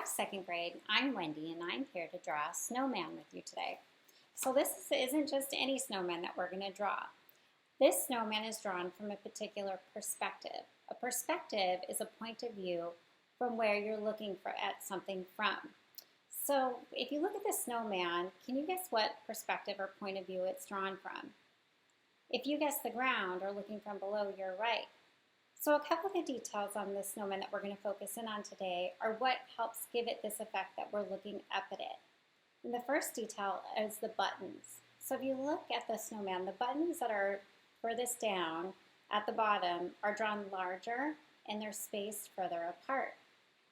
Hi, second grade. I'm Wendy, and I'm here to draw a snowman with you today. So this isn't just any snowman that we're going to draw. This snowman is drawn from a particular perspective. A perspective is a point of view from where you're looking at something from. So if you look at the snowman, can you guess what perspective or point of view it's drawn from? If you guess the ground or looking from below, you're right. So a couple of the details on the snowman that we're going to focus in on today are what helps give it this effect that we're looking up at it. And the first detail is the buttons. So if you look at the snowman, the buttons that are furthest down at the bottom are drawn larger and they're spaced further apart.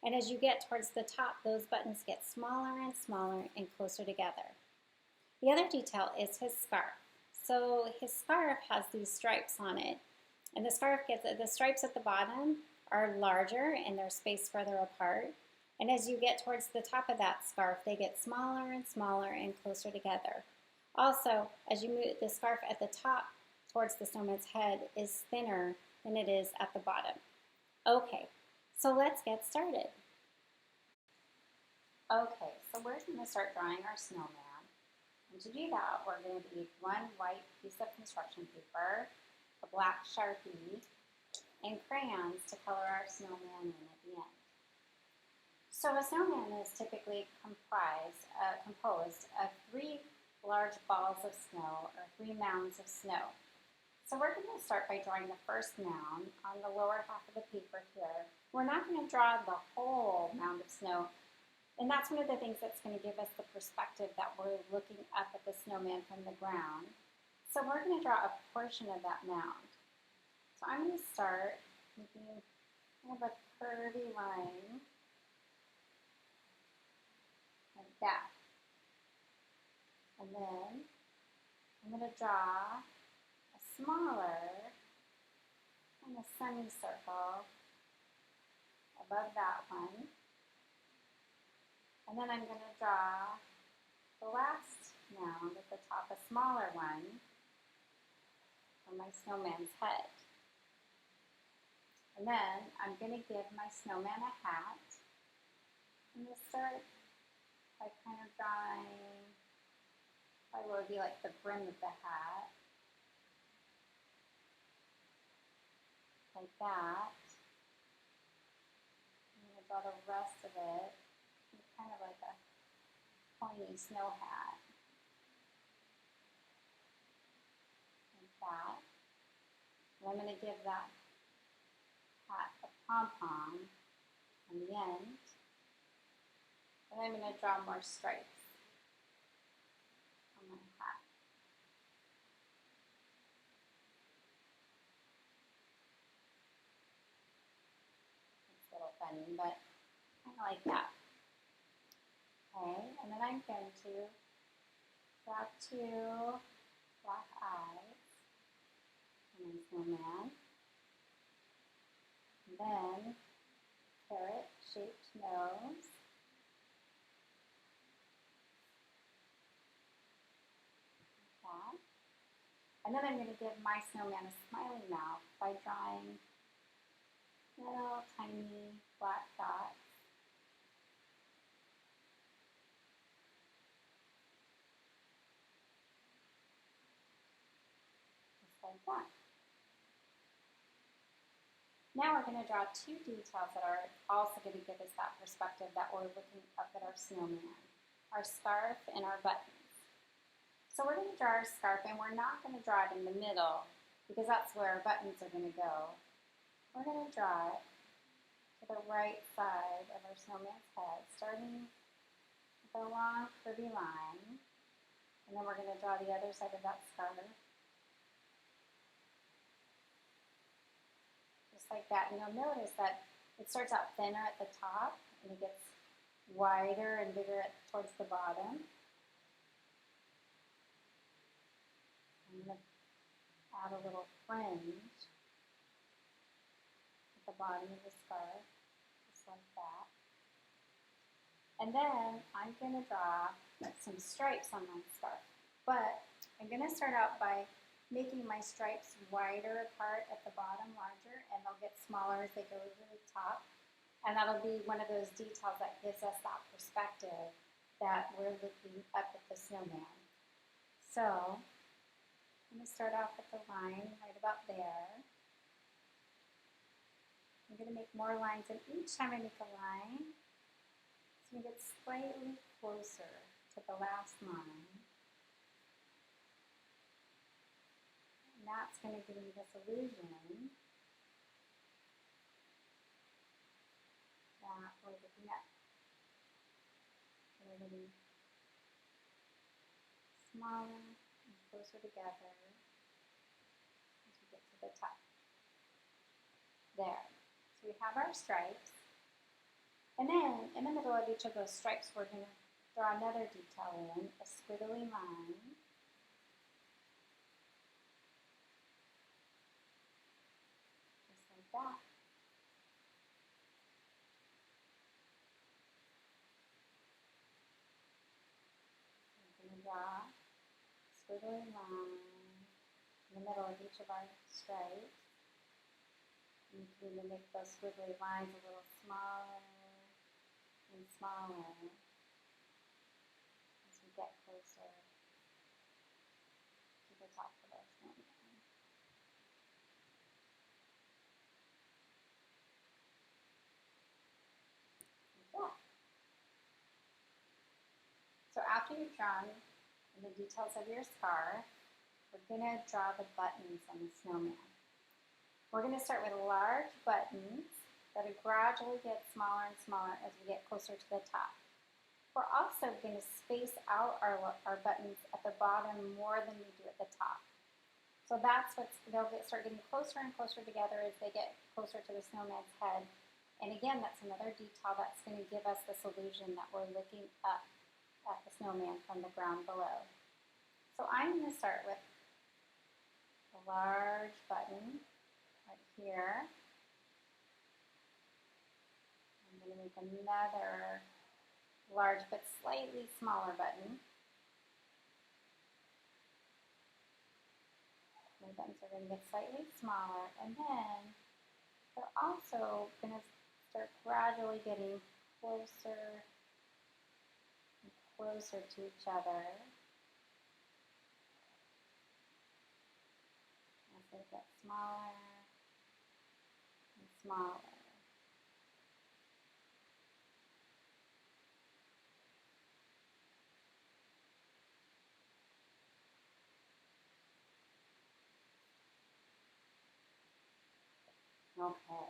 And as you get towards the top, those buttons get smaller and smaller and closer together. The other detail is his scarf. So his scarf has these stripes on it. And the stripes at the bottom are larger and they're spaced further apart. And as you get towards the top of that scarf, they get smaller and smaller and closer together. Also, as you move, the scarf at the top towards the snowman's head is thinner than it is at the bottom. Okay, so let's get started. Okay, so we're going to start drawing our snowman. And to do that, we're going to need one white piece of construction paper, a black Sharpie, and crayons to color our snowman in at the end. So a snowman is typically composed of 3 large balls of snow or 3 mounds of snow. So we're going to start by drawing the first mound on the lower half of the paper here. We're not going to draw the whole mound of snow, and that's one of the things that's going to give us the perspective that we're looking up at the snowman from the ground. So we're going to draw a portion of that mound. So I'm going to start making kind of a curvy line like that. And then I'm going to draw a smaller kind of semicircle above that one. And then I'm going to draw the last mound at the top, a smaller one, for my snowman's head. And then I'm going to give my snowman a hat. I'm going to start by kind of drawing what would be like the brim of the hat. Like that. I'm going to draw the rest of it. It's kind of like a pointy snow hat. Like that. And I'm going to give that hat a pom-pom on the end. And I'm going to draw more stripes on my hat. It's a little funny, but kind of like that. Okay, and then I'm going to draw 2 black eyes on my snowman. And then carrot-shaped nose. Like that. And then I'm going to give my snowman a smiley mouth by drawing little tiny black dots. Just like that. Now we're going to draw 2 details that are also going to give us that perspective that we're looking up at our snowman, our scarf and our buttons. So we're going to draw our scarf, and we're not going to draw it in the middle because that's where our buttons are going to go. We're going to draw it to the right side of our snowman's head, starting with a long curvy line, and then we're going to draw the other side of that scarf. Like that, and you'll notice that it starts out thinner at the top and it gets wider and bigger towards the bottom. I'm going to add a little fringe at the bottom of the scarf, just like that. And then I'm going to draw some stripes on my scarf, but I'm going to start out by making my stripes wider apart at the bottom, larger, and they'll get smaller as they go to the top. And that'll be one of those details that gives us that perspective that we're looking up at the snowman. So I'm going to start off with the line right about there. I'm going to make more lines, and each time I make a line, it's going to get slightly closer to the last line. And that's going to give me this illusion that we're looking at. They're getting smaller and closer together as we get to the top. There. So we have our stripes. And then in the middle of each of those stripes, we're going to draw another detail in, a squiggly line. Just like that. Draw a squiggly line in the middle of each of our stripes. You can even make those squiggly lines a little smaller and smaller as we get closer to the top of our snowman. Like that. So after you've drawn the details of your scarf, we're going to draw the buttons on the snowman. We're going to start with large buttons that gradually get smaller and smaller as we get closer to the top. We're also going to space out our buttons at the bottom more than we do at the top. So that's they'll start getting closer and closer together as they get closer to the snowman's head. And again, that's another detail that's going to give us this illusion that we're looking up at the snowman from the ground below. So I'm going to start with a large button right here. I'm going to make another large but slightly smaller button. My buttons are going to get slightly smaller, and then they're also going to start gradually getting closer and closer to each other as they get smaller and smaller. Okay.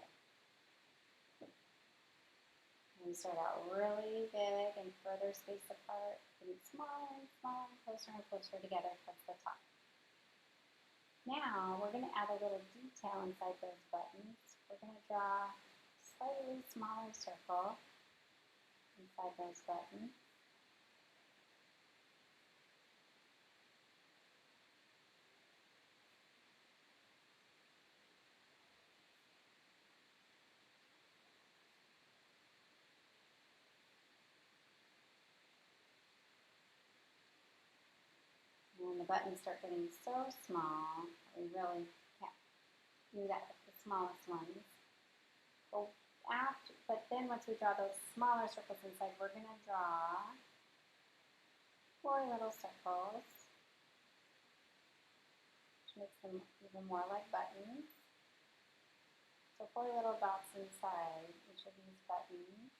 We start out really big and further spaced apart, getting smaller and smaller, closer and closer together towards the top. Now we're going to add a little detail inside those buttons. We're going to draw a slightly smaller circle inside those buttons. And the buttons start getting so small, we really can't do that with the smallest ones. But then once we draw those smaller circles inside, we're going to draw 4 little circles, which makes them even more like buttons. So 4 little dots inside each of these buttons.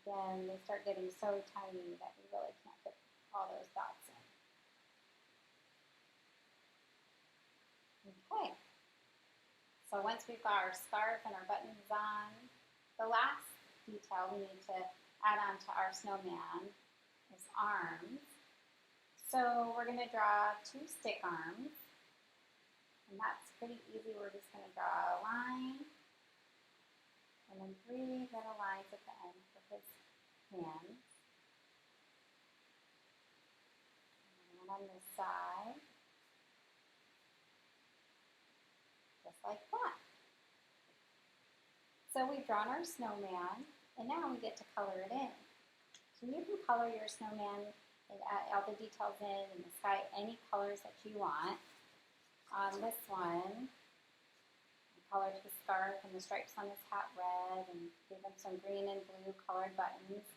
Again, they start getting so tiny that we really can't fit all those dots in. Okay. So once we've got our scarf and our buttons on, the last detail we need to add on to our snowman is arms. So we're going to draw 2 stick arms, and that's pretty easy. We're just going to draw a line, and then 3 little lines at the end for his hands. And on this side, just like that. So we've drawn our snowman, and now we get to color it in. So you can color your snowman and add all the details in the sky, any colors that you want. On this one, I colored his scarf and the stripes on his hat red, and gave him some green and blue colored buttons.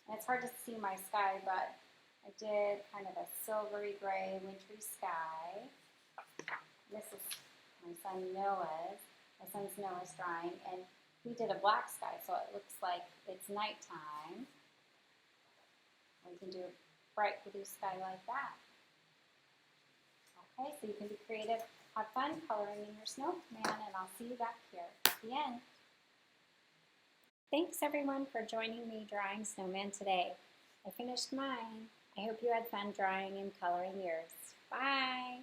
And it's hard to see my sky, but I did kind of a silvery gray wintry sky. This is my son's Noah's drawing, and we did a black sky, so it looks like it's nighttime. Or you can do a bright blue sky like that. Okay, so you can be creative, have fun coloring in your snowman, and I'll see you back here at the end. Thanks everyone for joining me drawing snowman today. I finished mine. I hope you had fun drawing and coloring yours. Bye!